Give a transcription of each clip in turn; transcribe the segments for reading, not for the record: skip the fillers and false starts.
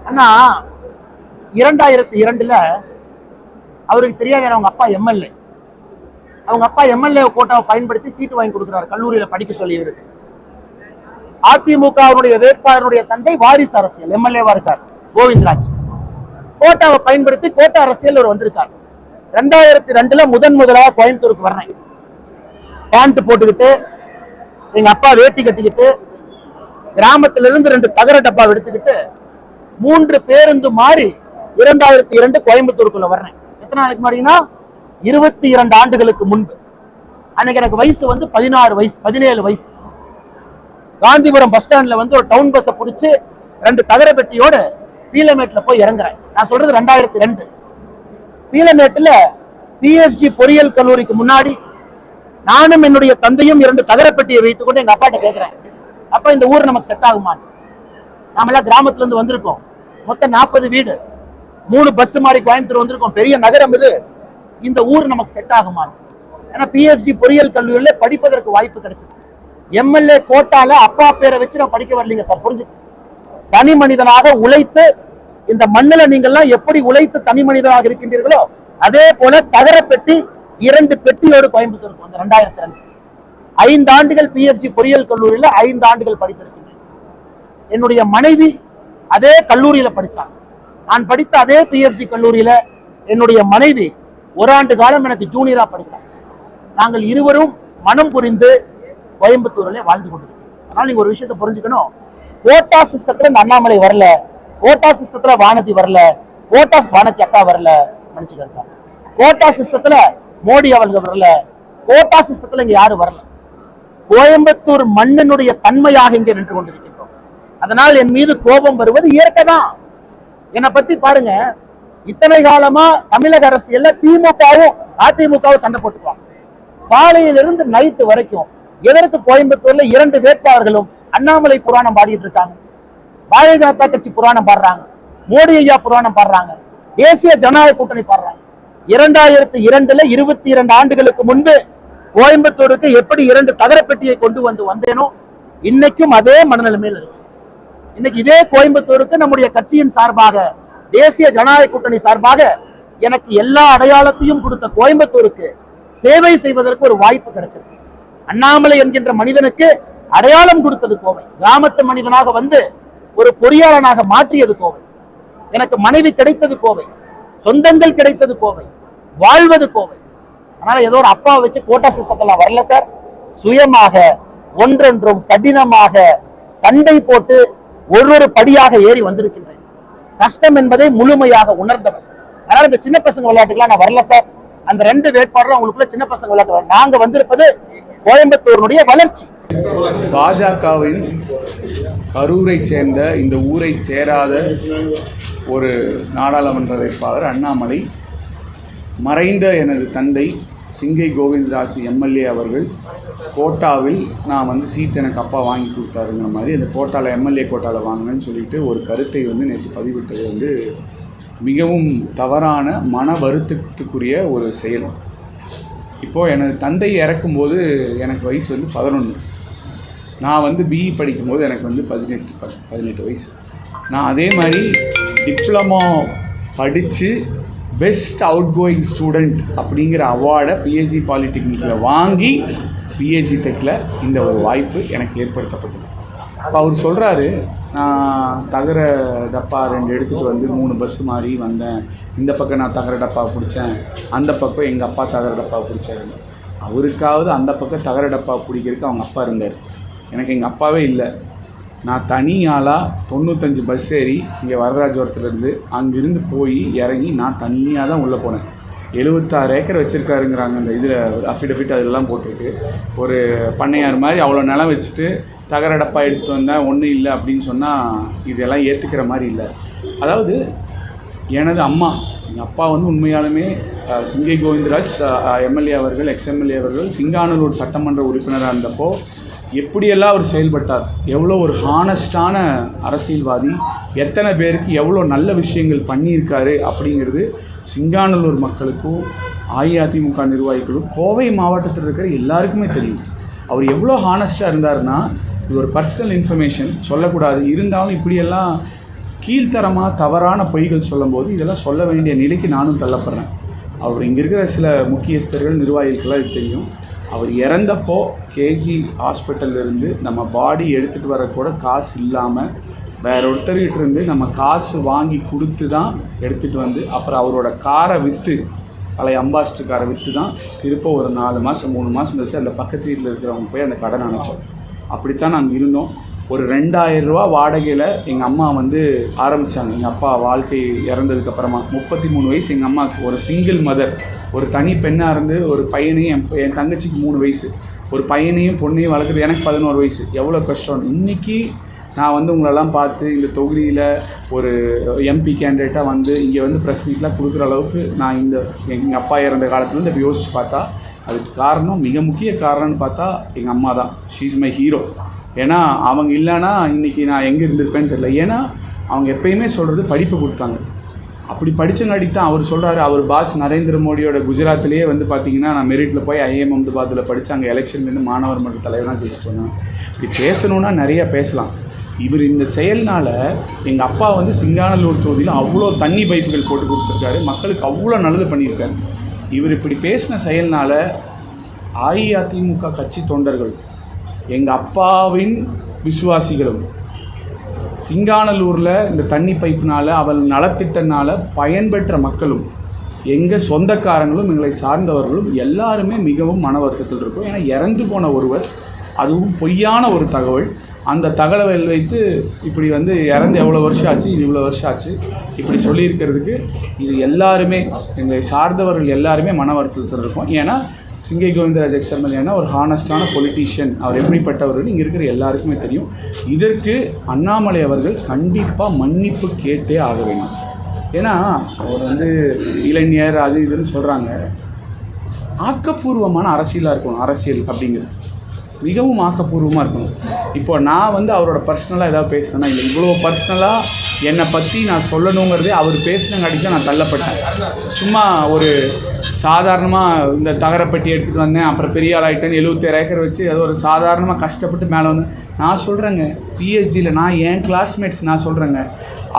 அண்ணா 2002 அவருக்கு தெரியாத அவங்க அப்பா எம்எல்ஏ. அவங்க அப்பா எம்எல்ஏ கோட்டாவை பயன்படுத்தி சீட்டு வாங்கி கொடுக்குறாரு கல்லூரியில படிக்க சொல்லி இருக்கு. அதிமுகவுடைய வேட்பாளருடைய தந்தை வாரிசு அரசியல் எம்எல்ஏவா இருக்கார் கோவிந்தராஜ். கோட்டாவை பயன்படுத்தி கோட்டா அரசியல் அவர் வந்திருக்கார். 2002 முதலாக கோயம்புத்தூருக்கு வர்றேன். பேண்ட் போட்டுக்கிட்டு எங்க அப்பா வேட்டி கட்டிக்கிட்டு கிராமத்திலிருந்து 2 தகர டப்பா எடுத்துக்கிட்டு 3 பேருந்து மாறி 2002 கோயம்புத்தூருக்குள்ள வர்றேன். எத்தனை நாளைக்கு முன்னாடினா 22 ஆண்டுகளுக்கு முன்பு. அன்னைக்கு எனக்கு வயசு 16 வயசு 17 வயசு. காந்திபுரம் பஸ் ஸ்டாண்ட்ல ஒரு டவுன் பஸ்ஸை பிடிச்சு 2 தகர பெட்டியோட பீலமேட்ல போய் இறங்குறேன். நான் சொல்றது 2002. பீலமேட்டுல பிஎஸ்ஜி பொறியியல் கல்லூரிக்கு முன்னாடி நானும் என்னுடைய தந்தையும் 2 தகர பெட்டியை வைத்துக் கொண்டு எங்க அப்பாட்ட கேட்கிறேன், அப்ப இந்த ஊர் நமக்கு செட் ஆகுமா? நாமெல்லாம் கிராமத்துல இருந்து வந்திருக்கோம். மொத்தம் 40 வீடு, 3 பஸ் மாறி கோயம்புத்தூர் வந்திருக்கோம். பெரிய நகரம் இது. இந்த ஊர் நமக்கு செட் ஆகுமா? ஏன்னா பிஎஸ்ஜி பொறியியல் கல்லூரியில படிப்பதற்கு வாய்ப்பு கிடைச்சது. எம்எல்ஏ கோட்டால அப்பா பேரை வச்சு நான் படிக்க வரலீங்க சார். புரிஞ்சு, தனி மனிதனாக உழைத்து இந்த மண்ணில நீங்கள்லாம் எப்படி உழைத்து தனி மனிதனாக இருக்கின்றீர்களோ அதே போல தகர பெட்டி 2 பெட்டியோடு கோயம்புத்தூருக்கு வந்து 2002. 5 ஆண்டுகள் பிஎஸ்ஜி பொறியியல் கல்லூரியில 5 ஆண்டுகள் படித்திருக்கின்றேன். என்னுடைய மனைவி அதே கல்லூரியில படிச்சாங்க. நான் படித்த அதே பிஎஸ்ஜி கல்லூரியில என்னுடைய மனைவி 1 ஆண்டு காலம் எனக்கு ஜூனியரா படித்தாங்க. நாங்கள் இருவரும் மனம் புரிந்து கோயம்புத்தூர்ல வாழ்ந்து கொண்டிருக்கோம். அதனால நீங்க ஒரு விஷயத்தை புரிஞ்சுக்கணும். கோட்டா சிஸ்டத்துல இந்த அண்ணாமலை வரல, கோட்டா சிஸ்டத்துல வானதி வரல, கோட்டா வானதி அக்கா வரல, மன்னிச்சுக்க. கோட்டா சிஸ்டத்துல மோடி அவர்கள் வரல, கோட்டா சிஸ்டத்துல இங்க யாரும் வரல. கோயம்புத்தூர் மண்ணினுடைய தன்மையாக இங்கே நின்று கொண்டிருக்கின்றோம். அதனால் என் மீது கோபம் வருவது இயற்கைதான். என்னை பத்தி பாருங்க, இத்தனை காலமா தமிழக அரசியல்ல திமுகவும் அதிமுகவும் சண்டை போட்டுக்குவாங்க. காலையிலிருந்து நைட்டு வரைக்கும் எதற்கு கோயம்புத்தூர்ல 2 வேட்பாளர்களும் அண்ணாமலை புராணம் பாடிட்டு இருக்காங்க, பாரதிய ஜனதா கட்சி புராணம் பாடுறாங்க, மோடி ஐயா புராணம் பாடுறாங்க, தேசிய ஜனநாயக கூட்டணி பாடுறாங்க. 2002 22 ஆண்டுகளுக்கு முன்பு கோயம்புத்தூருக்கு எப்படி 2 தகர பெட்டியை கொண்டு வந்தேனோ இன்னைக்கும் அதே மனநிலைமையில் இருக்கு. இன்னைக்கு இதே கோயம்புத்தூருக்கு நம்முடைய கட்சியின் சார்பாக, தேசிய ஜனநாயக கூட்டணி சார்பாக எனக்கு எல்லா அடையாளத்தையும் கொடுத்த கோயம்புத்தூருக்கு சேவை செய்வதற்கு ஒரு வாய்ப்பு கிடைச்சிருக்கு. அண்ணாமலை என்கின்ற மனிதனுக்கு அடையாளம் கொடுத்தது கோவை. கிராமத்து மனிதனாக வந்து ஒரு பொறியாளனாக மாற்றியது கோவை. எனக்கு மனைவி கிடைத்தது கோவை, சொந்தங்கள் கிடைத்தது கோவை, வாழ்வது கோவை. அதனால ஏதோ ஒரு அப்பா வச்சு கோட்டா சிஸ்டத்துல வரல சார். சுயமாக ஒன்றென்றும் கடினமாக சண்டை போட்டு ஒரு படியாக ஏறி வந்திருக்கின்றேன். கஷ்டம் என்பதை முழுமையாக உணர்ந்தவர். அதனால இந்த சின்ன பசங்க விளையாட்டுக்கெல்லாம் நான் வரல சார். அந்த 2 வேட்பாளரும் உங்களுக்குள்ள சின்ன பசங்க விளையாட்டு. நாங்க வந்திருப்பது கோயம்புத்தூருடைய வளர்ச்சி. பாஜகவின் கரூரை சேர்ந்த, இந்த ஊரை சேராத ஒரு நாடாளுமன்ற வேட்பாளர் அண்ணாமலை, மறைந்த எனது தந்தை சிங்கை கோவிந்தராஜ் எம்எல்ஏ அவர்கள் கோட்டாவில் நான் சீட் எனக்கு அப்பா வாங்கி கொடுத்தாருங்கிற மாதிரி அந்த கோட்டாவில் எம்எல்ஏ கோட்டாவில் வாங்கினேன்னு சொல்லிட்டு ஒரு கருத்தை நேற்று பதிவிட்டது மிகவும் தவறான மன வருத்தத்துக்குரிய ஒரு செயல். இப்போது எனது தந்தை இறக்கும்போது எனக்கு வயசு 11. நான் பிஇ படிக்கும்போது எனக்கு 18 வயசு. நான் அதே மாதிரி டிப்ளமோ படித்து பெஸ்ட் அவுட் கோயிங் ஸ்டூடெண்ட் அப்படிங்கிற அவார்டை பிஎஸ்ஜி பாலிடெக்னிக்கில் வாங்கி பிஎஸ்ஜி டெக்கில் இந்த ஒரு வாய்ப்பு எனக்கு ஏற்படுத்தப்பட்டது. அப்போ அவர் சொல்கிறாரு, நான் தகர டப்பா 2 எடுத்துகிட்டு 3 பஸ் மாறி வந்தேன். இந்த பக்கம் நான் தகர டப்பா பிடிச்சேன், அந்த பக்கம் எங்கள் அப்பா தகர டப்பா பிடிச்சாரு. அவருக்காவது அந்த பக்கம் தகர டப்பா பிடிக்கிறதுக்கு அவங்க அப்பா இருந்தார். எனக்கு எங்கள் அப்பாவே இல்லை. நான் தனி ஆளாக 95 பஸ் ஏறி இங்கே வரராஜபுரத்துலேருந்து அங்கேருந்து போய் இறங்கி நான் தனியாக தான் உள்ளே போனேன். 76 ஏக்கர் வச்சுருக்காருங்கிறாங்க. அந்த இதில் அஃபிடவிட் அதெல்லாம் போட்டிருக்கு. ஒரு பண்ணையார் மாதிரி அவ்வளோ நிலம் வச்சுட்டு தகர டப்பா எடுத்துகிட்டு வந்தேன், ஒன்றும் இல்லை அப்படின்னு சொன்னால் இதெல்லாம் ஏற்றுக்கிற மாதிரி இல்லை. அதாவது எனது அம்மா, எங்கள் அப்பா உண்மையாலுமே சிங்கை கோவிந்தராஜ் எம்எல்ஏ அவர்கள், எக்ஸ்எம்எல்ஏ அவர்கள் சிங்கானூர் சட்டமன்ற உறுப்பினராக இருந்தப்போ எப்படியெல்லாம் அவர் செயல்பட்டார், எவ்வளோ ஒரு ஹானஸ்டான அரசியல்வாதி, எத்தனை பேருக்கு எவ்வளோ நல்ல விஷயங்கள் பண்ணியிருக்காரு அப்படிங்கிறது சிங்கானல்லூர் மக்களுக்கும் அஇஅதிமுக நிர்வாகிகளும் கோவை மாவட்டத்தில் இருக்கிற எல்லாருக்குமே தெரியும். அவர் எவ்வளோ ஹானஸ்ட்டாக இருந்தார்னா, இது ஒரு பர்சனல் இன்ஃபர்மேஷன் சொல்லக்கூடாது, இருந்தாலும் இப்படியெல்லாம் கீழ்த்தரமாக தவறான பொய்கள் சொல்லும்போது இதெல்லாம் சொல்ல வேண்டிய நிலைக்கு நானும் தள்ளப்படுறேன். அவர் இங்கே இருக்கிற சில முக்கியஸ்தர்கள் நிர்வாகிகளுக்கெல்லாம் இது தெரியும். அவர் இறந்தப்போ கேஜி ஹாஸ்பிட்டல்லேருந்து நம்ம பாடி எடுத்துகிட்டு வரக்கூட காசு இல்லாமல் வேற ஒருத்தர்கிட்ட இருந்து நம்ம காசு வாங்கி கொடுத்து தான் எடுத்துகிட்டு வந்து அப்புறம் அவரோட காரை விற்று பழைய அம்பாஸ்டர் காரை விற்று தான் திருப்ப ஒரு 4 மாதம் 3 மாதம் கழிச்சு அந்த பக்கத்து வீட்டில் இருக்கிறவங்க போய் அந்த கடன் அணைச்சோம். அப்படித்தான் நாங்கள் இருந்தோம். ஒரு 2000 ரூபா வாடகையில் எங்கள் அம்மா வந்து ஆரம்பித்தாங்க. எங்கள் அப்பா வாழ்க்கை இறந்ததுக்கப்புறமா 33 வயசு எங்கள் அம்மாவுக்கு. ஒரு சிங்கிள் மதர், ஒரு தனி பெண்ணாக இருந்து ஒரு பையனையும் என் தங்கச்சிக்கு 3 வயசு, ஒரு பையனையும் பொண்ணையும் வளர்க்குறது எனக்கு 11 வயசு. எவ்வளோ கஷ்டம். இன்றைக்கி நான் வந்து உங்களெல்லாம் பார்த்து இந்த தொகுதியில் ஒரு எம்பி கேண்டிடேட்டாக வந்து இங்கே வந்து ப்ரெஸ் மீட்லாம் கொடுக்குற அளவுக்கு நான் எங்கள் அப்பா இறந்த காலத்துலேருந்து இப்போ யோசித்து பார்த்தா அதுக்கு காரணம், மிக முக்கிய காரணம்னு பார்த்தா எங்கள் அம்மா தான். She is my hero. ஏன்னா அவங்க இல்லைன்னா இன்றைக்கி நான் எங்கே இருந்திருப்பேன்னு தெரியல. ஏன்னா அவங்க எப்பயுமே சொல்கிறது படிப்பு கொடுத்தாங்க. அப்படி படித்தங்காட்டி தான் அவர் சொல்கிறாரு. அவர் பாஸ் நரேந்திர மோடியோட குஜராத்லேயே வந்து பார்த்திங்கன்னா நான் மெரிட்டில் போய் ஐஎம் அஹமதாபாத்தில் படித்து அங்கே எலெக்ஷன்லேருந்து மாணவர் மன்ற தலைவராக ஜெயிச்சிட்டு வந்தேன். இப்படி பேசணுன்னா நிறையா பேசலாம். இவர் இந்த செயல்னால் எங்கள் அப்பா வந்து சிங்கானல்லூர் தொகுதியில் அவ்வளோ தண்ணி பைப்புகள் போட்டு கொடுத்துருக்காரு. மக்களுக்கு அவ்வளோ நல்லது பண்ணியிருக்காரு. இவர் இப்படி பேசின செயல்னால் அஇஅதிமுக கட்சி தொண்டர்கள், எங்கள் அப்பாவின் விசுவாசிகளும், சிங்கானல்லூரில் இந்த தண்ணி பைப்புனால் அவள் நலத்திட்டனால் பயன்பெற்ற மக்களும், எங்கள் சொந்தக்காரங்களும், எங்களை சார்ந்தவர்களும் எல்லாருமே மிகவும் மன வருத்தத்தில் இருக்கும். ஏன்னா இறந்து போன ஒருவர், அதுவும் பொய்யான ஒரு தகவல், அந்த தகவலை வைத்து இப்படி வந்து இறந்து எவ்வளோ வருஷம் ஆச்சு, இது இவ்வளோ வருஷம் ஆச்சு இப்படி சொல்லியிருக்கிறதுக்கு இது எல்லாருமே எங்களை சார்ந்தவர்கள் எல்லாருமே மன வருத்தத்தில் இருக்கும். ஏன்னா சிங்கை கோவிந்தராஜ் எக்ஸர்மலியானா ஒரு ஹானஸ்டான பொலிட்டீஷியன். அவர் எப்படிப்பட்டவர்கள் இங்கே இருக்கிற எல்லாருக்குமே தெரியும். இதற்கு அண்ணாமலை அவர்கள் கண்டிப்பாக மன்னிப்பு கேட்டே ஆக வேண்டும். ஏன்னா அவர் வந்து இளைஞர் அது இதுன்னு சொல்கிறாங்க. ஆக்கப்பூர்வமான அரசியலாக இருக்கணும். அரசியல் அப்படிங்கிறது மிகவும் ஆக்கப்பூர்வமாக இருக்கணும். இப்போ நான் வந்து அவரோட பர்சனலாக ஏதாவது பேசுகிறேன்னா இல்லை, இவ்வளோ பர்சனலாக என்னை பற்றி நான் சொல்லணுங்கிறதே அவர் பேசினங்காட்டி தான் நான் தள்ளப்பட்டேன். சும்மா ஒரு சாதாரணமாக இந்த தகரப்பட்டி எடுத்துகிட்டு வந்தேன், அப்புறம் பெரிய ஆள் ஆகிட்டேன்னு 77 ஏக்கர் வச்சு அது ஒரு சாதாரணமாக கஷ்டப்பட்டு மேலே வந்து நான் சொல்கிறேங்க. பிஎஸ்ஜியில் நான் என் கிளாஸ்மேட்ஸ் நான் சொல்கிறேங்க,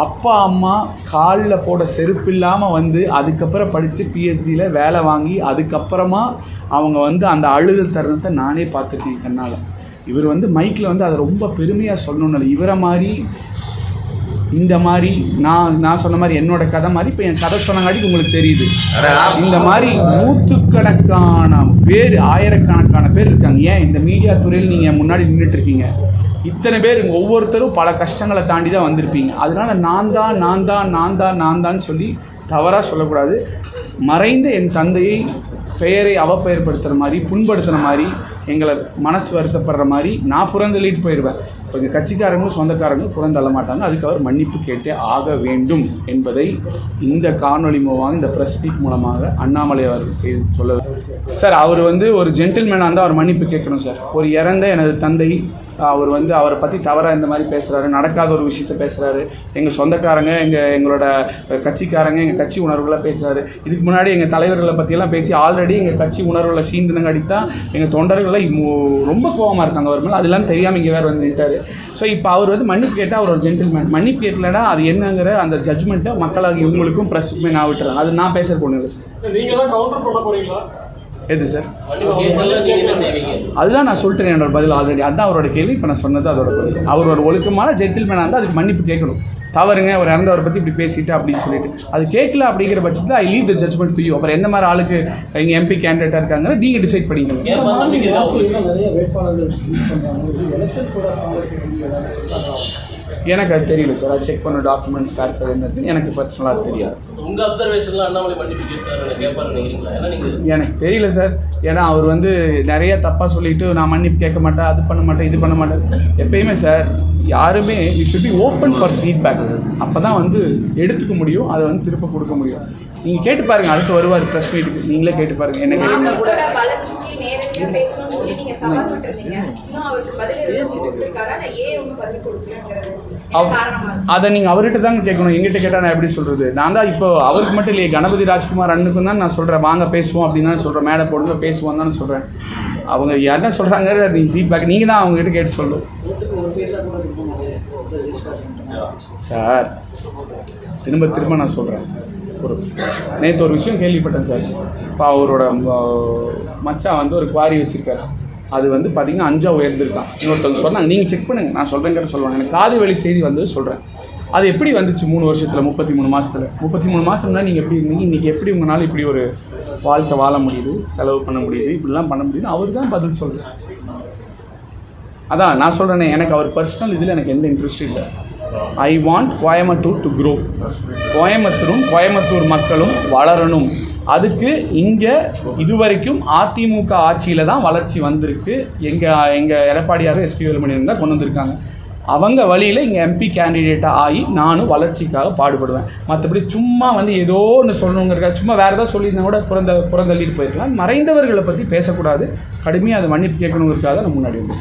அப்பா அம்மா காலில் போட செருப்பு இல்லாமல் வந்து அதுக்கப்புறம் படித்து பிஎஸ்ஜியில் வேலை வாங்கி அதுக்கப்புறமா அவங்க வந்து அந்த அழுத தருணத்தை நானே பார்த்துருக்கேன் கண்ணால். இவர் வந்து மைக்கில் வந்து அதை ரொம்ப பெருமையாக சொல்லணும்னு, இவரை மாதிரி இந்த மாதிரி நான் சொன்ன மாதிரி என்னோட கதை மாதிரி இப்போ என் கதை சொன்னங்காட்டி உங்களுக்கு தெரியுது. இந்த மாதிரி நூற்றுக்கணக்கான பேர், ஆயிரக்கணக்கான பேர் இருக்காங்க. ஏன் இந்த மீடியா துறையில் நீங்கள் முன்னாடி நின்றுட்டு இருக்கீங்க. இத்தனை பேர் ஒவ்வொருத்தரும் பல கஷ்டங்களை தாண்டி தான் வந்திருப்பீங்க. அதனால நான் தான் சொல்லி தவறாக சொல்லக்கூடாது. மறைந்த என் தந்தையை பெயரை அவப்பெயர்படுத்துகிற மாதிரி, புண்படுத்துகிற மாதிரி, எங்களை மனசு வருத்தப்படுற மாதிரி நான் புறந்தள்ளிட்டு போயிடுவேன். இப்போ எங்கள் கட்சிக்காரங்களும் சொந்தக்காரங்களும் புறந்தள்ள மாட்டாங்க. அதுக்கு அவர் மன்னிப்பு கேட்டே ஆக வேண்டும் என்பதை இந்த காணொலி மூலமாக, இந்த ப்ரெஸ் மீட் மூலமாக அண்ணாமலை அவர்கள் செய்து சொல்ல. சார், அவர் வந்து ஒரு ஜென்டில்மேனாக இருந்தால் அவர் மன்னிப்பு கேட்கணும் சார். ஒரு இறந்த எனது தந்தை, அவர் வந்து அவரை பற்றி தவறாக இந்த மாதிரி பேசுகிறாரு, நடக்காத ஒரு விஷயத்த பேசுகிறாரு, எங்கள் சொந்தக்காரங்க, எங்களோட கட்சிக்காரங்க, எங்கள் கட்சி உணர்வுகளை பேசுகிறாரு. இதுக்கு முன்னாடி எங்கள் தலைவர்களை பற்றியெல்லாம் பேசி ஆல்ரெடி எங்கள் கட்சி உணர்வுகளை சீந்தனங்காடி தான் எங்கள் தொண்டர்களை ரொம்ப கோபமாக இருக்காங்க அவர் மேலே. அதெல்லாம் தெரியாமல் இங்கே வேறு வந்து நின்ட்டார். ஸோ இப்போ அவர் வந்து மன்னிப்பு கேட்டால் அவர் ஒரு ஜென்டில்மேன். மன்னிப்பு கேட்கலன்னா அது என்னங்கிற அந்த ஜட்ஜ்மெண்ட்டை மக்களாக இவங்களுக்கும் ப்ரெஸ்ஸுக்குமே நான் விட்டுறேன். அது நான் பேசுகிற பொண்ணு இல்லை சார். நீங்கள் தான் கவுண்டர் பண்ண போகிறீங்களா? எது சார்? அதுதான் நான் சொல்லிட்டேன் என்னோட பதில் ஆல்ரெடி. அதுதான் அவரோட கேள்வி. இப்போ நான் சொன்னது அதோட பதில். அவர் ஒரு ஒழுக்கமான ஜென்டில்மேனாக இருந்தால் அதுக்கு மன்னிப்பு கேட்கணும். தவறுங்க, அவர் இறந்தவரை பற்றி இப்படி பேசிட்டு அப்படின்னு சொல்லிட்டு அது கேட்கல அப்படிங்கிற பட்சத்தில் I leave the judgement to you. அப்புறம் எந்த மாதிரி ஆளுக்கு இங்கே எம்பி கேண்டிடேட்டாக இருக்காங்க நீங்கள் டிசைட் பண்ணிக்கணும். எனக்கு அது தெரியல சார். அது செக் பண்ண டாக்குமெண்ட்ஸ் ஃபேக்ட்ஸ் அது என்ன எனக்கு பர்சனலாக தெரியாது. உங்கள் அப்சர்வேஷனில் அண்ணாமலை மன்னிப்பு கேட்பாருன்னு எனக்கு தெரியல சார். ஏன்னா அவர் வந்து நிறைய தப்பாக சொல்லிட்டு நான் மன்னிப்பு கேட்க மாட்டேன், அது பண்ண மாட்டேன், இது பண்ண மாட்டேன். எப்பயுமே சார் யாருமே we should be open for feedback. அப்போ தான் வந்து எடுத்துக்க முடியும், அதை வந்து திருப்ப கொடுக்க முடியும். நீங்கள் கேட்டு பாருங்கள், அடுத்து வருவார் ப்ரெஸ் மீட்டுக்கு, நீங்களே கேட்டு பாருங்கள் என்ன கேட்டு. அதை நீங்கள் அவர்கிட்ட தாங்க கேட்கணும். எங்கிட்ட கேட்டால் நான் எப்படி சொல்கிறது? நான் தான் இப்போ அவருக்கு மட்டும் இல்லையே, கணபதி ராஜ்குமார் அண்ணுக்கும் தான் நான் சொல்கிறேன் வாங்க பேசுவோம் அப்படின்னு தான் சொல்கிறேன். மேடை போடுங்க பேசுவோம் தான் சொல்கிறேன். அவங்க என்ன சொல்கிறாங்க நீங்கள் ஃபீட்பேக் நீங்கள் தான் அவங்ககிட்ட கேட்டு சொல்லணும் சார் திரும்ப திரும்ப நான் சொல்கிறேன், நேற்று ஒரு விஷயம் கேள்விப்பட்டேன் சார். இப்போ அவரோட மச்சான் வந்து ஒரு குவாரி வச்சுருக்காரு. அது வந்து பார்த்திங்கன்னா 5 உயர்ந்திருக்கான். இன்னொருத்தவங்க சொன்னாங்க, நீங்கள் செக் பண்ணுங்கள், நான் சொல்கிறேங்கிற சொல்லுவாங்க. எனக்கு காது வழி செய்தி வந்து சொல்கிறேன். அது எப்படி வந்துச்சு 3 வருஷத்தில் 33 மாதத்தில் 33 மாதம்னா நீங்கள் எப்படி இருந்தீங்க, இன்றைக்கி எப்படி உங்களால் இப்படி ஒரு வாழ்க்கை வாழ முடியுது, செலவு பண்ண முடியுது, இப்படிலாம் பண்ண முடியுது, அவர் தான் பதில் சொல்கிறேன். அதான் நான் சொல்கிறேனே, எனக்கு அவர் பர்சனல் இதில் எனக்கு எந்த இன்ட்ரெஸ்ட்டும் இல்லை. I want Coimbatore to grow. கோயம்புத்தூரும் கோயம்புத்தூர் மக்களும் வளரணும். அதுக்கு இங்கே இதுவரைக்கும் அதிமுக ஆட்சியில் தான் வளர்ச்சி வந்திருக்கு. எங்கள் எடப்பாடியார் எஸ்பி வேலுமணி தான் கொண்டு வந்திருக்காங்க. அவங்க வழியில் இங்கே எம்பி கேண்டிடேட்டாக ஆகி நானும் வளர்ச்சிக்காக பாடுபடுவேன். மற்றபடி சும்மா வந்து ஏதோ ஒன்று சொல்லணுங்கிறக்கா சும்மா வேறு ஏதாவது சொல்லியிருந்தா கூட புறந்தள்ளிட்டு போயிருக்கலாம். மறைந்தவர்களை பற்றி பேசக்கூடாது, கடுமையாக அதை மன்னிப்பு கேட்கணுங்கிறதுக்காக நான் முன்னாடி வந்து